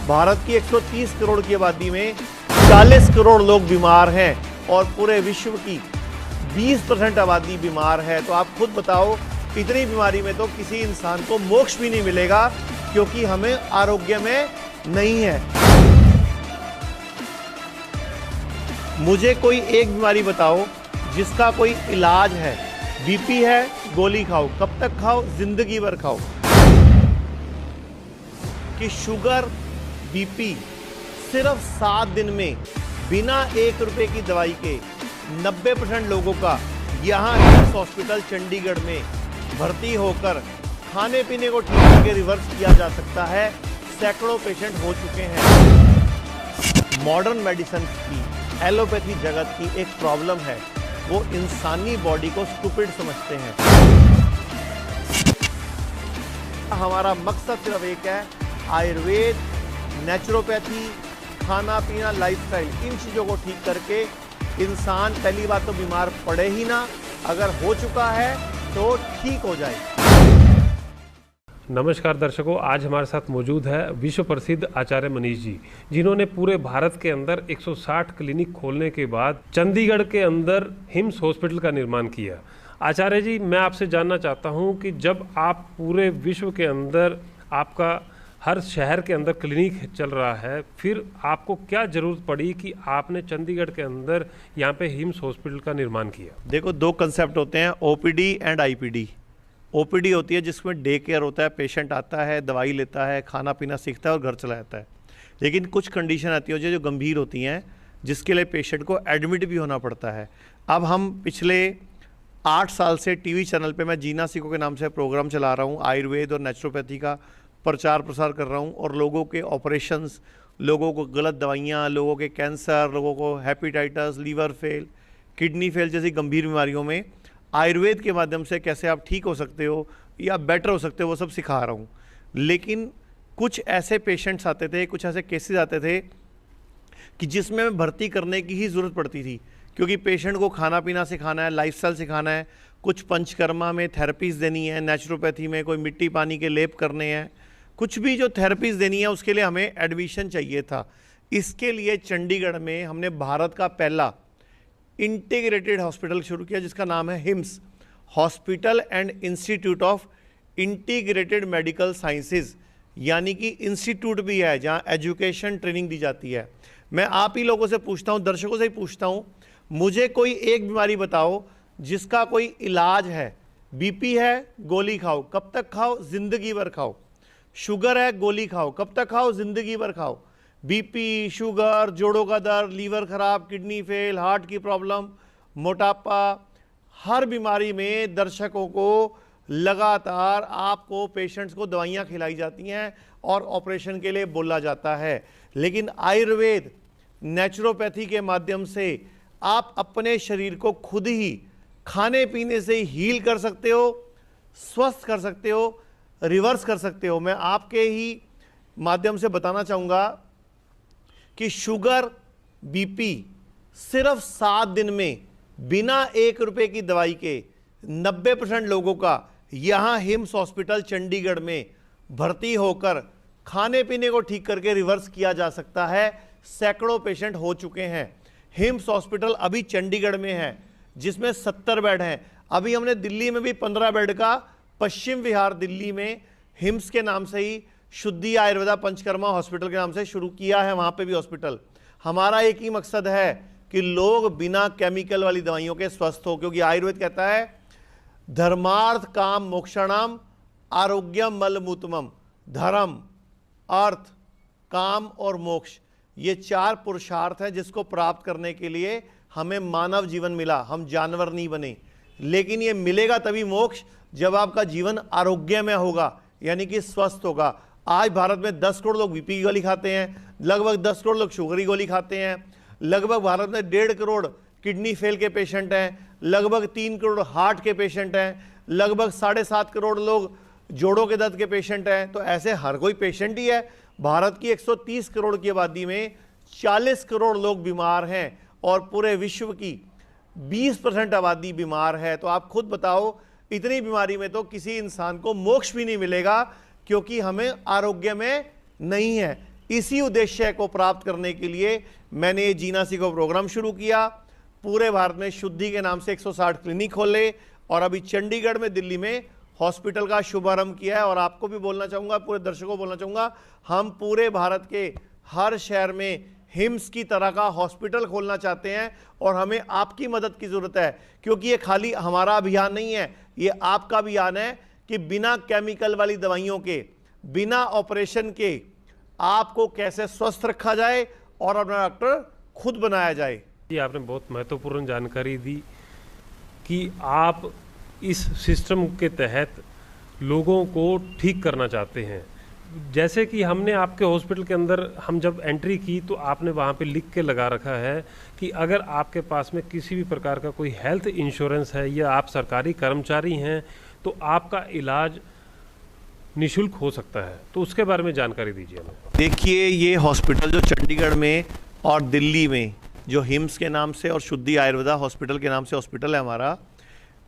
भारत की 130 करोड़ की आबादी में 40 करोड़ लोग बीमार हैं और पूरे विश्व की 20% आबादी बीमार है। तो आप खुद बताओ, इतनी बीमारी में तो किसी इंसान को मोक्ष भी नहीं मिलेगा, क्योंकि हमें आरोग्य में नहीं है। मुझे कोई एक बीमारी बताओ जिसका कोई इलाज है। बीपी है, गोली खाओ। कब तक खाओ? जिंदगी भर खाओ। कि शुगर, बीपी सिर्फ 7 दिन में बिना 1 रुपए की दवाई के 90% लोगों का यहाँ हिम्स हॉस्पिटल चंडीगढ़ में भर्ती होकर खाने पीने को ठीक करके रिवर्स किया जा सकता है। सैकड़ों पेशेंट हो चुके हैं। मॉडर्न मेडिसिन की, एलोपैथी जगत की एक प्रॉब्लम है, वो इंसानी बॉडी को स्टूपिड समझते हैं। हमारा मकसद सिर्फ एक है, आयुर्वेद, नेचुरोपैथी, खाना पीना, लाइफस्टाइल, इन चीज़ों को ठीक करके इंसान पहली बात तो बीमार पड़े ही ना, अगर हो चुका है तो ठीक हो जाए। नमस्कार दर्शकों, आज हमारे साथ मौजूद है विश्व प्रसिद्ध आचार्य मनीष जी, जिन्होंने पूरे भारत के अंदर 160 क्लिनिक खोलने के बाद चंडीगढ़ के अंदर हिम्स हॉस्पिटल का निर्माण किया। आचार्य जी, मैं आपसे जानना चाहता हूं कि जब आप पूरे विश्व के अंदर, आपका हर शहर के अंदर क्लिनिक चल रहा है, फिर आपको क्या ज़रूरत पड़ी कि आपने चंडीगढ़ के अंदर यहाँ पे हिम्स हॉस्पिटल का निर्माण किया? देखो, 2 कंसेप्ट होते हैं, ओपीडी एंड आईपीडी। ओपीडी होती है जिसमें डे केयर होता है, पेशेंट आता है, दवाई लेता है, खाना पीना सीखता है और घर चला जाता है। लेकिन कुछ कंडीशन आती है जो गंभीर होती हैं, जिसके लिए पेशेंट को एडमिट भी होना पड़ता है। अब हम पिछले 8 साल से टीवी चैनल पे मैं जीना सीखो के नाम से प्रोग्राम चला रहा हूँ। आयुर्वेद और नेचुरोपैथी का प्रचार प्रसार कर रहा हूँ और लोगों के ऑपरेशंस, लोगों को गलत दवाइयाँ, लोगों के कैंसर, लोगों को hepatitis, liver fail, kidney fail जैसी गंभीर बीमारियों में आयुर्वेद के माध्यम से कैसे आप ठीक हो सकते हो या बेटर हो सकते हो, वो सब सिखा रहा हूँ। लेकिन कुछ ऐसे पेशेंट्स आते थे, कुछ ऐसे केसेस आते थे कि जिसमें मैं भर्ती करने की ही ज़रूरत पड़ती थी, क्योंकि पेशेंट को खाना पीना सिखाना है, लाइफस्टाइल सिखाना है, कुछ पंचकर्मा में थेरेपीज़ देनी है, नेचुरोपैथी में कोई मिट्टी पानी के लेप करने हैं, कुछ भी जो थेरेपीज़ देनी है, उसके लिए हमें एडमिशन चाहिए था। इसके लिए चंडीगढ़ में हमने भारत का पहला इंटीग्रेटेड हॉस्पिटल शुरू किया, जिसका नाम है hymns hospital and institute of integrated medical sciences, यानी कि इंस्टीट्यूट भी है जहां एजुकेशन ट्रेनिंग दी जाती है। मैं आप ही लोगों से पूछता हूं, दर्शकों से ही पूछता हूं, मुझे कोई एक बीमारी बताओ जिसका कोई इलाज है। बीपी है, गोली खाओ। कब तक खाओ? जिंदगी भर खाओ। शुगर है, गोली खाओ। कब तक खाओ? जिंदगी भर खाओ। बीपी, शुगर, जोड़ों का दर्द, लीवर खराब, किडनी फेल, हार्ट की प्रॉब्लम, मोटापा, हर बीमारी में दर्शकों को लगातार आपको पेशेंट्स को दवाइयाँ खिलाई जाती हैं और ऑपरेशन के लिए बोला जाता है। लेकिन आयुर्वेद, नेचुरोपैथी के माध्यम से आप अपने शरीर को खुद ही खाने पीने से हील कर सकते हो, स्वस्थ कर सकते हो, रिवर्स कर सकते हो। मैं आपके ही माध्यम से बताना चाहूँगा कि शुगर, बीपी सिर्फ 7 दिन में बिना 1 रुपए की दवाई के 90% लोगों का यहाँ हिम्स हॉस्पिटल चंडीगढ़ में भर्ती होकर खाने पीने को ठीक करके रिवर्स किया जा सकता है। सैकड़ों पेशेंट हो चुके हैं। हिम्स हॉस्पिटल अभी चंडीगढ़ में है, जिसमें 70 बेड हैं। अभी हमने दिल्ली में भी 15 बेड का, पश्चिम विहार दिल्ली में हिम्स के नाम से ही शुद्धि आयुर्वेदा पंचकर्मा हॉस्पिटल के नाम से शुरू किया है। वहाँ पे भी हॉस्पिटल, हमारा एक ही मकसद है कि लोग बिना केमिकल वाली दवाइयों के स्वस्थ हो, क्योंकि आयुर्वेद कहता है धर्मार्थ काम मोक्षणम आरोग्यम मलमूत्रमम। धर्म, अर्थ, काम और मोक्ष, ये 4 पुरुषार्थ हैं जिसको प्राप्त करने के लिए हमें मानव जीवन मिला। हम जानवर नहीं बने, लेकिन ये मिलेगा तभी मोक्ष जब आपका जीवन आरोग्यमय होगा, यानी कि स्वस्थ होगा। आज भारत में 10 करोड़ लोग बीपी की गोली खाते हैं, लगभग 10 करोड़ लोग शुगर की गोली खाते हैं, लगभग भारत में 1.5 करोड़ किडनी फेल के पेशेंट हैं, लगभग 3 करोड़ हार्ट के पेशेंट हैं, लगभग 7.5 करोड़ लोग जोड़ों के दर्द के पेशेंट हैं। तो ऐसे हर कोई पेशेंट ही है। भारत की 130 करोड़ की आबादी में 40 करोड़ लोग बीमार हैं और पूरे विश्व की 20% आबादी बीमार है। तो आप खुद बताओ, इतनी बीमारी में तो किसी इंसान को मोक्ष भी नहीं मिलेगा, क्योंकि हमें आरोग्य में नहीं है। इसी उद्देश्य को प्राप्त करने के लिए मैंने ये जीना सीखो प्रोग्राम शुरू किया। पूरे भारत में शुद्धि के नाम से 160 क्लिनिक खोले और अभी चंडीगढ़ में, दिल्ली में हॉस्पिटल का शुभारंभ किया है। और आपको भी बोलना चाहूँगा, पूरे दर्शकों को बोलना चाहूँगा, हम पूरे भारत के हर शहर में हिम्स की तरह का हॉस्पिटल खोलना चाहते हैं और हमें आपकी मदद की ज़रूरत है, क्योंकि ये खाली हमारा अभियान नहीं है, ये आपका अभियान है कि बिना केमिकल वाली दवाइयों के, बिना ऑपरेशन के आपको कैसे स्वस्थ रखा जाए और अपना डॉक्टर खुद बनाया जाए। जी, आपने बहुत महत्वपूर्ण जानकारी दी कि आप इस सिस्टम के तहत लोगों को ठीक करना चाहते हैं। जैसे कि हमने आपके हॉस्पिटल के अंदर हम जब एंट्री की तो आपने वहाँ पे लिख के लगा रखा है कि अगर आपके पास में किसी भी प्रकार का कोई हेल्थ इंश्योरेंस है या आप सरकारी कर्मचारी हैं तो आपका इलाज निःशुल्क हो सकता है। तो उसके बारे में जानकारी दीजिए हमें। देखिए, ये हॉस्पिटल जो चंडीगढ़ में और दिल्ली में जो हिम्स के नाम से और शुद्धि आयुर्वेदा हॉस्पिटल के नाम से हॉस्पिटल है हमारा,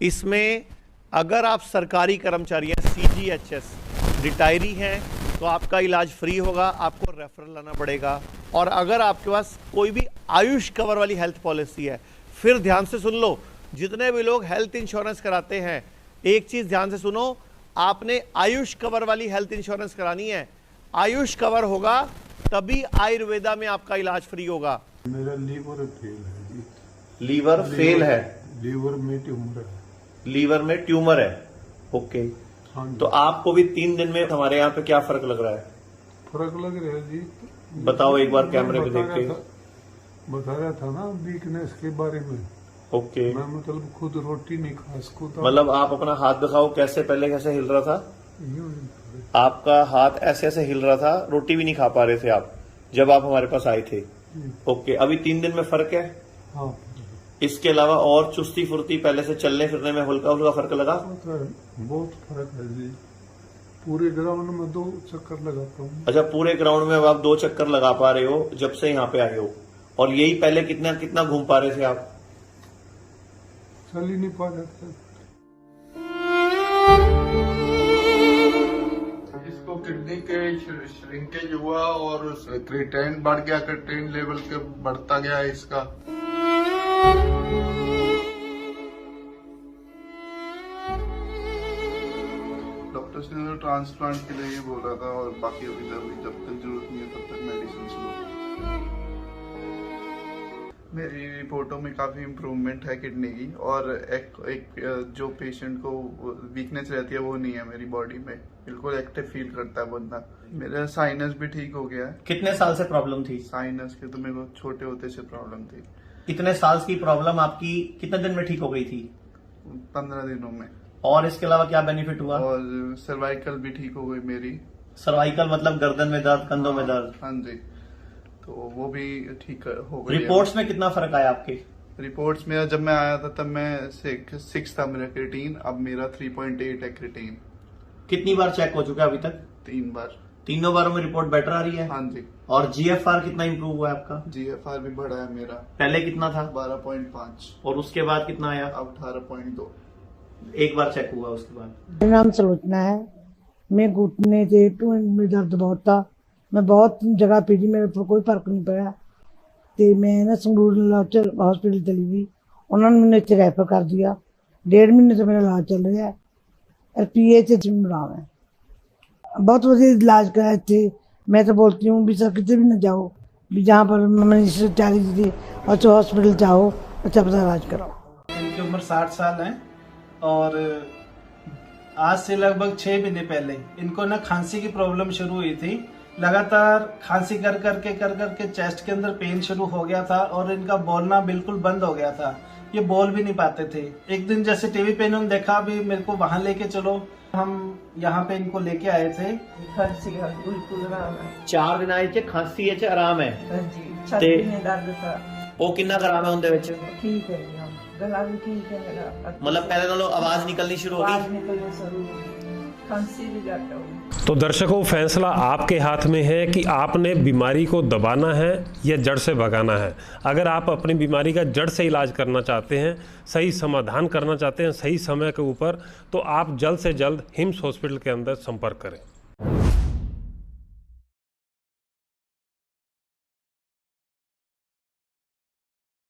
इसमें अगर आप सरकारी कर्मचारी हैं, CGHS रिटायरी हैं, तो आपका इलाज फ्री होगा, आपको रेफरल लाना पड़ेगा। और अगर आपके पास कोई भी आयुष कवर वाली हेल्थ पॉलिसी है, फिर ध्यान से सुन लो, जितने भी लोग हेल्थ इंश्योरेंस कराते हैं, एक चीज़ ध्यान से सुनो, आपने आयुष कवर वाली हेल्थ इंश्योरेंस करानी है। आयुष कवर होगा तभी आयुर्वेदा में आपका इलाज फ्री होगा। मेरा लीवर फेल है जी। लीवर फेल है? लीवर में ट्यूमर है। लीवर में ट्यूमर है, ओके। हाँ जी। तो आपको भी 3 दिन में हमारे यहाँ पे क्या फर्क लग रहा है? फर्क लग रहा है जी। बताओ एक बार कैमरे में देख के। बता रहा था ना वीकनेस के बारे में। ओके। मैं मतलब खुद रोटी नहीं खा सकता। मतलब आप अपना हाथ दिखाओ, कैसे पहले कैसे हिल रहा था? यूं ही। आपका हाथ ऐसे ऐसे हिल रहा था, रोटी भी नहीं खा पा रहे थे आप जब आप हमारे पास आए थे। ओके, अभी 3 दिन में फर्क है? हाँ। इसके अलावा और चुस्ती फुर्ती, पहले से चलने फिरने में हल्का हल्का फर्क लगा? बहुत फर्क है जी। पूरे ग्राउंड में 2 चक्कर लगाता हूँ। अच्छा, पूरे ग्राउंड में अब आप 2 चक्कर लगा पा रहे हो जब से यहाँ पे आए हो। और यही पहले कितना कितना घूम पा रहे थे आप? चल ही नहीं पा रहे थे। इसको किडनी के श्रिंकेज हुआ और क्रिएटिनिन बढ़ गया, क्रिएटिनिन लेवल के बढ़ता गया इसका। डॉक्टर्स ने तो ट्रांसप्लांट के लिए बोला था और बाकी अभी जब तक जरूरत नहीं है तब तक मेडिसिन लो। मेरी रिपोर्टों में काफ़ी इम्प्रूवमेंट है किडनी की, और एक जो पेशेंट को वीकनेस रहती है वो नहीं है मेरी बॉडी में, बिल्कुल एक्टिव फील करता है बंदा। मेरा साइनस भी ठीक हो गया है। कितने साल से प्रॉब्लम थी? साइनस के तो मेरे को छोटे होते से प्रॉब्लम थी। इतने साल की प्रॉब्लम आपकी कितने दिन में ठीक हो गई थी? 15 दिनों में। और इसके अलावा क्या बेनिफिट हुआ? और सर्वाइकल भी ठीक हो गई मेरी। सर्वाइकल मतलब गर्दन में दर्द, कंधों में दर्द? हाँ जी, तो वो भी ठीक हो गई। रिपोर्ट्स में कितना फर्क आया आपके? रिपोर्ट्स मेरा जब मैं आया था तब मैं 6 था मेरा क्रिएटिनिन, अब मेरा 3.8 है क्रिएटिनिन। कितनी बार चेक हो चुका है अभी तक? 3 बार। तीनों बारों में रिपोर्ट बेटर आ रही है? हाँ जी। और GFR कितना इम्प्रूव हुआ है आपका? GFR भी बढ़ा है मेरा। पहले कितना था? 12.5। और उसके बाद कितना आया? अब 18.2। एक बार चेक हुआ उसके बाद? मेरा नाम सलोचना है। मैं घुटने से में दर्द बहुत था, मैं बहुत जगह पीटी, मेरे पर कोई फर्क नहीं पड़ा। तो मैं ना संगरूर हॉस्पिटल चली गई, उन्होंने मैंने इतने रेफर कर दिया। 1.5 महीने से मेरा इलाज चल रहा है। PH नाम है, बहुत वधिया इलाज कराए थे। मैं तो बोलती हूँ भी सर कितने भी न जाओ, भी जहाँ पर मैंने 40 दी अच्छा हॉस्पिटल जाओ, अच्छा पता इलाज कराओ। इनकी उम्र 60 साल है और आज से लगभग 6 महीने पहले इनको ना खांसी की प्रॉब्लम शुरू हुई थी। लगातार खांसी कर करके चेस्ट के अंदर पेन शुरू हो गया था और इनका बोलना बिल्कुल बंद हो गया था, ये बोल भी नहीं पाते थे। एक दिन जैसे टीवी पे इन्होंने देखा भी मेरे को वहां लेके चलो, हम यहाँ पे इनको लेके आए थे। खांसी का बिल्कुल आराम है। 4 दिन आए थे, खांसी है आराम है? हाँ जी, छाती में दर्द था। वो कितना आराम है उनके विच? ठीक है जी, गला भी ठीक है मेरा। मतलब पहले तो आवाज निकलनी शुरू हो गई? आवाज निकलनी शुरू हो गई, खांसी भी जाता हूँ। तो दर्शकों, फैसला आपके हाथ में है कि आपने बीमारी को दबाना है या जड़ से भगाना है। अगर आप अपनी बीमारी का जड़ से इलाज करना चाहते हैं, सही समाधान करना चाहते हैं सही समय के ऊपर, तो आप जल्द से जल्द हिम्स हॉस्पिटल के अंदर संपर्क करें।